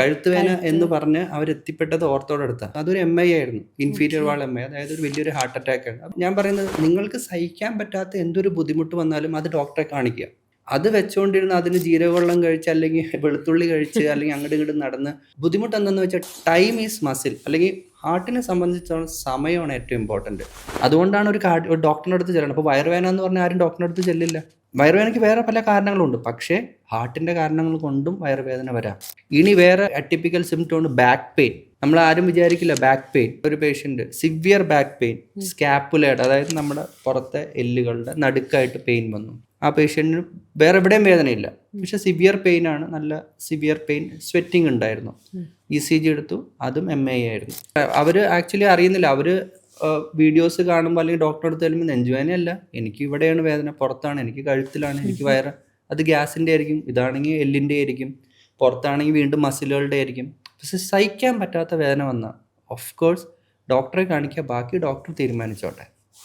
കഴുത്ത് വേദന എന്ന് പറഞ്ഞ് അവരെത്തിപ്പെട്ടത് ഓർത്തോടെ അടുത്താണ്. അതൊരു MI ആയിരുന്നു, ഇൻഫീരിയർ വാൾ MI, അതായത് ഒരു വലിയൊരു ഹാർട്ട് അറ്റാക്ക് ആണ്. അപ്പോൾ ഞാൻ പറയുന്നത്, നിങ്ങൾക്ക് സഹിക്കാൻ പറ്റാത്ത എന്തൊരു ബുദ്ധിമുട്ട് വന്നാലും അത് ഡോക്ടറെ കാണിക്കുക. അത് വെച്ചുകൊണ്ടിരുന്ന് അതിന് ജീരകവെള്ളം കഴിച്ച് അല്ലെങ്കിൽ വെളുത്തുള്ളി കഴിച്ച് അല്ലെങ്കിൽ അങ്ങോട്ട് ഇങ്ങോട്ട് നടന്ന് ബുദ്ധിമുട്ട് എന്തെന്ന് വെച്ചാൽ ടൈം ഈസ് മസിൽ. അല്ലെങ്കിൽ ഹാർട്ടിനെ സംബന്ധിച്ചിടത്തോളം സമയമാണ് ഏറ്റവും ഇമ്പോർട്ടൻറ്റ്. അതുകൊണ്ടാണ് ഒരു ഡോക്ടറിൻ്റെ അടുത്ത് ചെല്ലണം. അപ്പോൾ വയറുവേദന എന്ന് പറഞ്ഞാൽ ആരും ഡോക്ടറിൻ്റെ അടുത്ത് ചെല്ലില്ല. വയറുവേദനയ്ക്ക് വേറെ പല കാരണങ്ങളുണ്ട്, പക്ഷേ ഹാർട്ടിൻ്റെ കാരണങ്ങൾ കൊണ്ടും വയറുവേദന വരാം. ഇനി വേറെ അറ്റിപ്പിക്കൽ സിംറ്റം ഉണ്ട്, ബാക്ക് പെയിൻ. നമ്മൾ ആരും വിചാരിക്കില്ല ബാക്ക് പെയിൻ. ഒരു പേഷ്യൻ്റ് സിവിയർ ബാക്ക് പെയിൻ, സ്കാപ്പുലയുടെ, അതായത് നമ്മുടെ പുറത്തെ എല്ലുകളുടെ നടുക്കായിട്ട് പെയിൻ വന്നു. ആ പേഷ്യൻറ്റിന് വേറെ എവിടെയും വേദനയില്ല, പക്ഷെ സിവിയർ പെയിൻ ആണ്, നല്ല സിവിയർ പെയിൻ, സ്വെറ്റിംഗ് ഉണ്ടായിരുന്നു. ECG എടുത്തു, അതും MI ആയിരുന്നു. അവർ ആക്ച്വലി അറിയുന്നില്ല. അവർ വീഡിയോസ് കാണുമ്പോൾ അല്ലെങ്കിൽ ഡോക്ടറെ അടുത്ത് ചെല്ലുമ്പോൾ നെഞ്ചുവേദനയല്ല, എനിക്ക് ഇവിടെയാണ് വേദന, പുറത്താണ്, എനിക്ക് കഴുത്തിലാണ്, എനിക്ക് വയറ്, അത് ഗ്യാസിൻ്റെ ആയിരിക്കും, ഇതാണെങ്കിൽ എല്ലിൻ്റെ ആയിരിക്കും, പുറത്താണെങ്കിൽ വീണ്ടും മസിലുകളുടെ ആയിരിക്കും. പക്ഷെ സഹിക്കാൻ പറ്റാത്ത വേദന വന്നാൽ ഓഫ് കോഴ്സ് ഡോക്ടറെ കാണിക്കുക, ബാക്കി ഡോക്ടർ തീരുമാനിച്ചോട്ടെ.